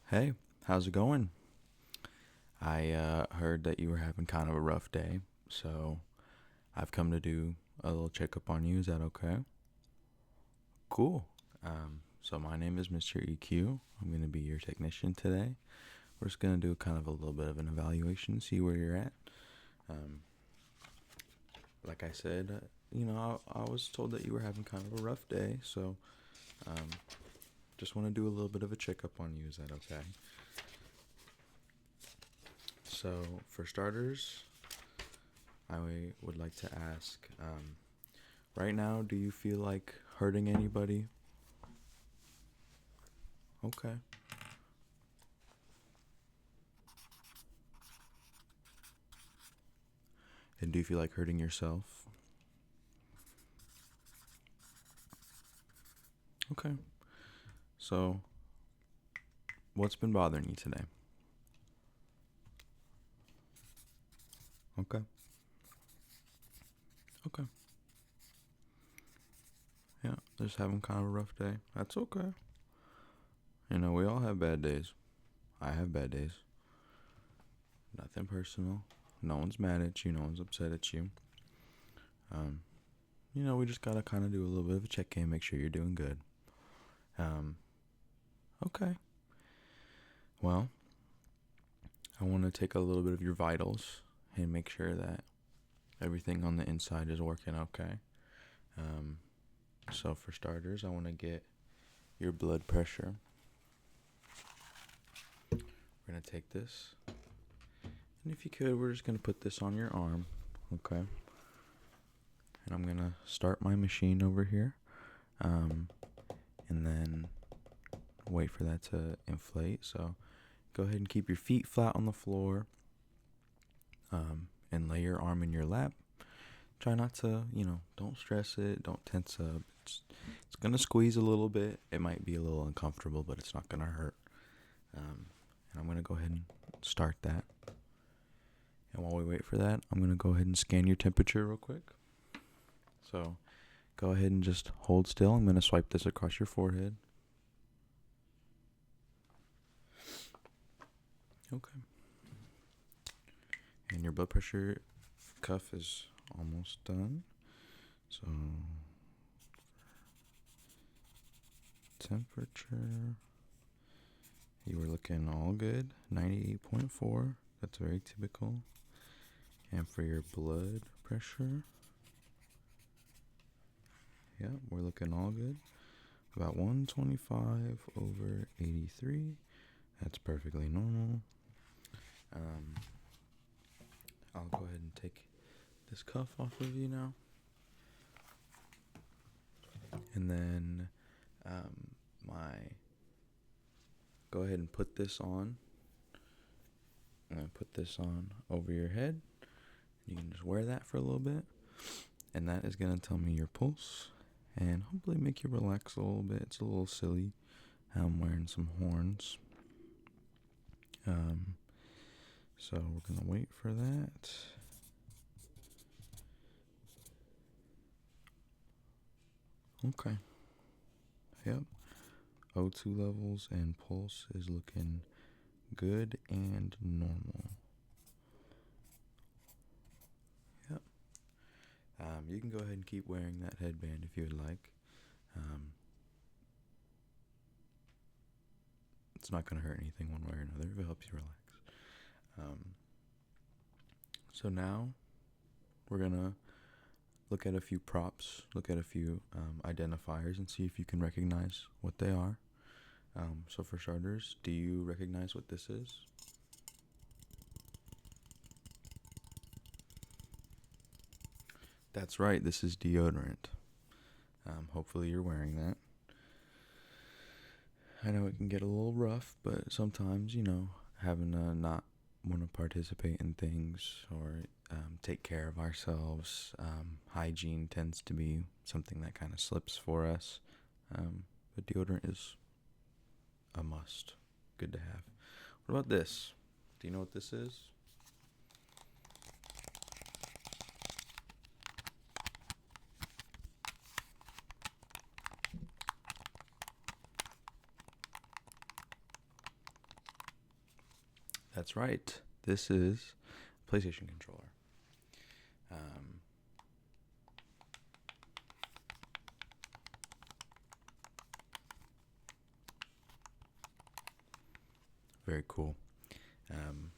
Hey, how's it going? I heard that you were having kind of a rough day, so I've come to do a little checkup on you. Is that okay? Cool. So my name is Mr. EQ. I'm going to be your technician today. We're just going to do kind of a little bit of an evaluation, see where you're at. Um, like I said, I was told that you were having kind of a rough day, so um, just want to do a little bit of a checkup on you. Is that okay? So, for starters, I would like to ask, right now, do you feel like hurting anybody? Okay. And do you feel like hurting yourself? Okay. So, what's been bothering you today? Okay. Okay. Yeah, just having kind of a rough day. That's okay. We all have bad days. I have bad days. Nothing personal. No one's mad at you. No one's upset at you. Um, we just gotta kind of do a little bit of a check-in, make sure you're doing good. Um, okay. Well, I want to take a little bit of your vitals and make sure that everything on the inside is working okay. Um, so for starters, I want to get your blood pressure. We're going to take this. And if you could, we're just going to put this on your arm. Okay. And I'm going to start my machine over here. And then wait for that to inflate. So go ahead and keep your feet flat on the floor. And lay your arm in your lap. Try not to, don't stress it. Don't tense up. It's going to squeeze a little bit. It might be a little uncomfortable, but it's not going to hurt. And I'm going to go ahead and start that. And while we wait for that, I'm going to go ahead and scan your temperature real quick. So go ahead and just hold still. I'm going to swipe this across your forehead. Okay. And your blood pressure cuff is almost done. So temperature, you were looking all good. 98.4. That's very typical. And for your blood pressure, yeah, we're looking all good. About 125 over 83. That's perfectly normal. I'll go ahead and take this cuff off of you now. And then go ahead and put this on. I'm going to put this on over your head. You can just wear that for a little bit. And that is going to tell me your pulse and hopefully make you relax a little bit. It's a little silly. I'm wearing some horns. So we're going to wait for that. Okay. Yep. O2 levels and pulse is looking good and normal. Yep. You can go ahead and keep wearing that headband if you would like. It's not going to hurt anything one way or another if it helps you relax. So now we're going to look at a few props, look at a few identifiers, and see if you can recognize what they are. So for starters, do you recognize what this is? That's right, this is deodorant. Hopefully you're wearing that. I know it can get a little rough, but sometimes, having to not want to participate in things or take care of ourselves, hygiene tends to be something that kind of slips for us. But deodorant is a must. Good to have. What about this? Do you know what this is? That's right. This is PlayStation controller. Um, Very cool. Um,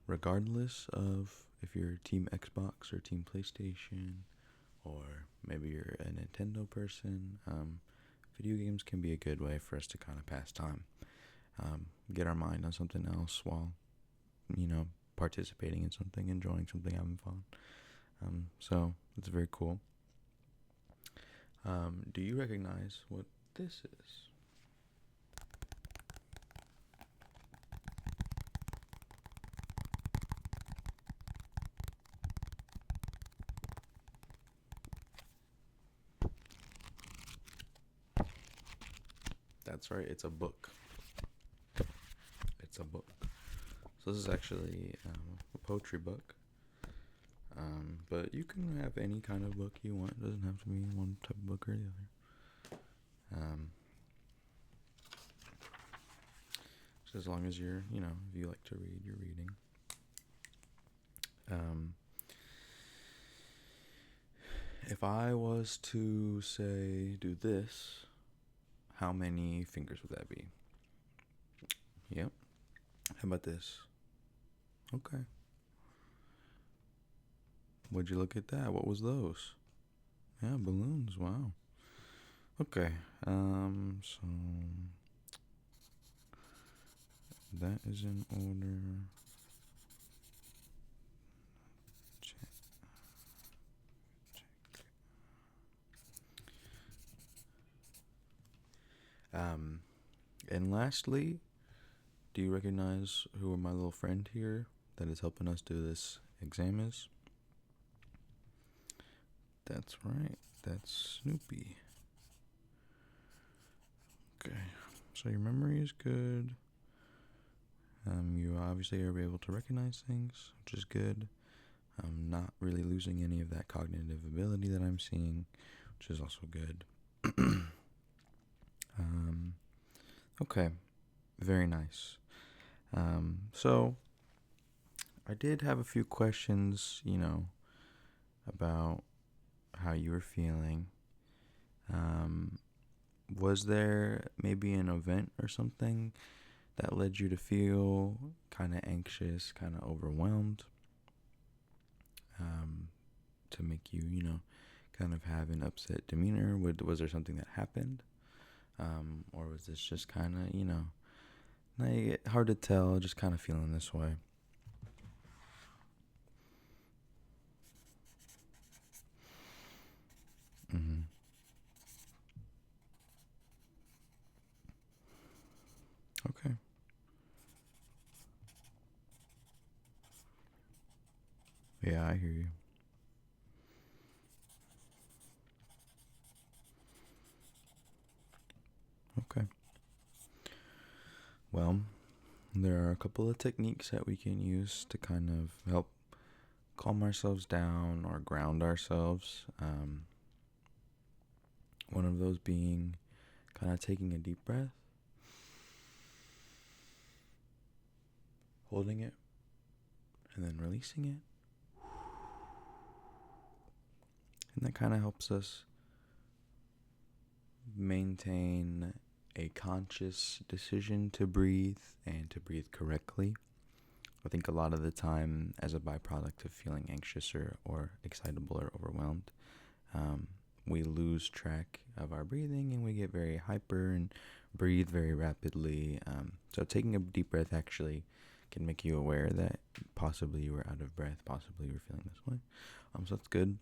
Regardless of if you're Team Xbox or Team PlayStation, or maybe you're a Nintendo person, video games can be a good way for us to kind of pass time, get our mind on something else while, participating in something, enjoying something, having fun. So it's very cool. Do you recognize what this is? That's right, it's a book. It's a book. So this is actually a poetry book. But you can have any kind of book you want. It doesn't have to be one type of book or the other. So as long as you're, if you like to read, you're reading. If I was to say do this, how many fingers would that be? Yep. How about this? Okay. Would you look at that? What was those? Yeah, balloons. Wow. Okay. So that is in order. Check. And lastly, do you recognize who my little friend here that is helping us do this exam is? That's right. That's Snoopy. Okay. So your memory is good. You obviously are able to recognize things, which is good. Not really losing any of that cognitive ability that I'm seeing, which is also good. Okay. Very nice. So I did have a few questions, about how you were feeling. Was there maybe an event or something that led you to feel kind of anxious, kind of overwhelmed, to make you, kind of have an upset demeanor? Was there something that happened? Or was this just kind of, hard to tell, just kind of feeling this way? Mm-hmm. Okay. Yeah, I hear you. Okay. Well, there are a couple of techniques that we can use to kind of help calm ourselves down or ground ourselves. One of those being kind of taking a deep breath, holding it, and then releasing it. And that kind of helps us maintain a conscious decision to breathe and to breathe correctly. I think a lot of the time, as a byproduct of feeling anxious or excitable or overwhelmed, we lose track of our breathing and we get very hyper and breathe very rapidly. So taking a deep breath actually can make you aware that possibly you were out of breath, possibly you were feeling this way. So that's good.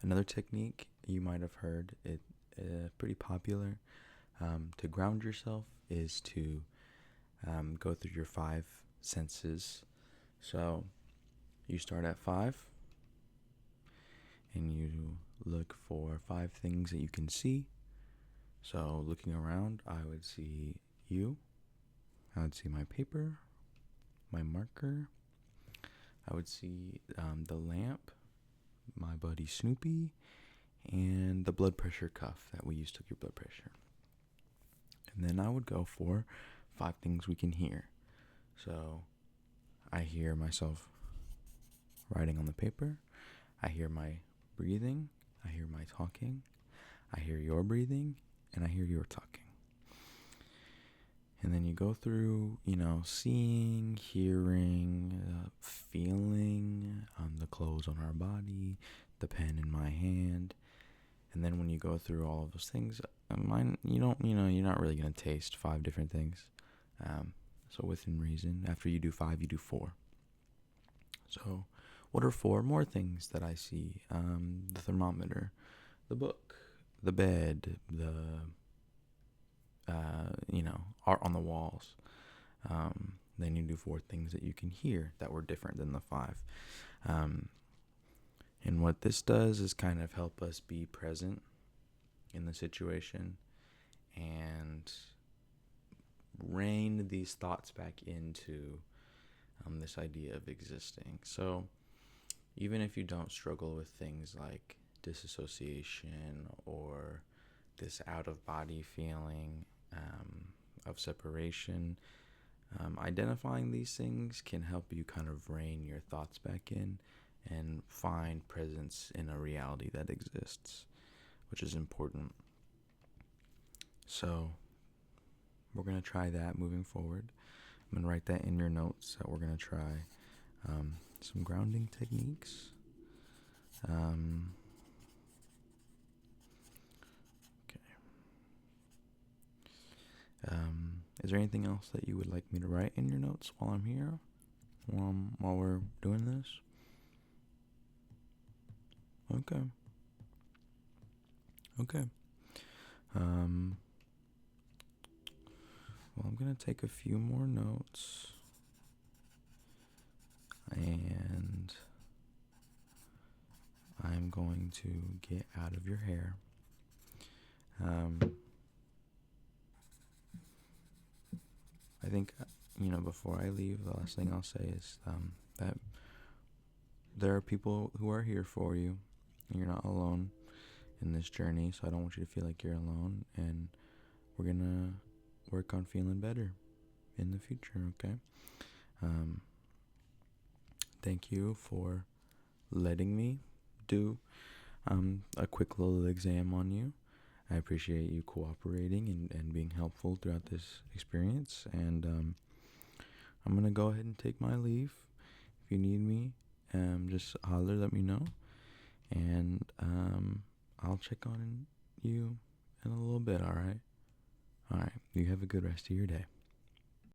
Another technique you might have heard, it pretty popular, to ground yourself is to go through your 5 senses. So you start at 5 and you look for 5 things that you can see. So looking around, I would see you. I would see my paper, my marker. I would see the lamp, my buddy Snoopy, and the blood pressure cuff that we use to get your blood pressure. And then I would go for 5 things we can hear. So I hear myself writing on the paper. I hear my breathing. I hear my talking. I hear your breathing. And I hear your talking. And then you go through, seeing, hearing, feeling the clothes on our body, the pen in my hand. And then when you go through all of those things, you're not really going to taste 5 different things. So within reason, after you do 5, you do 4. So what are 4 more things that I see? The thermometer, the book, the bed, the art on the walls. Then you do 4 things that you can hear that were different than the 5. And what this does is kind of help us be present in the situation and rein these thoughts back into this idea of existing. So even if you don't struggle with things like disassociation or this out-of-body feeling of separation, identifying these things can help you kind of rein your thoughts back in and find presence in a reality that exists, which is important. So we're going to try that moving forward. I'm going to write that in your notes that we're going to try some grounding techniques. Is there anything else that you would like me to write in your notes while I'm here, while we're doing this? Okay. Well, I'm going to take a few more notes. And I'm going to get out of your hair. I think, before I leave, the last thing I'll say is that there are people who are here for you, and you're not alone in this journey, so I don't want you to feel like you're alone, and we're going to work on feeling better in the future, okay? Thank you for letting me do a quick little exam on you. I appreciate you cooperating and being helpful throughout this experience, and I'm going to go ahead and take my leave. If you need me, just holler, let me know, and I'll check on you in a little bit, all right? All right, you have a good rest of your day.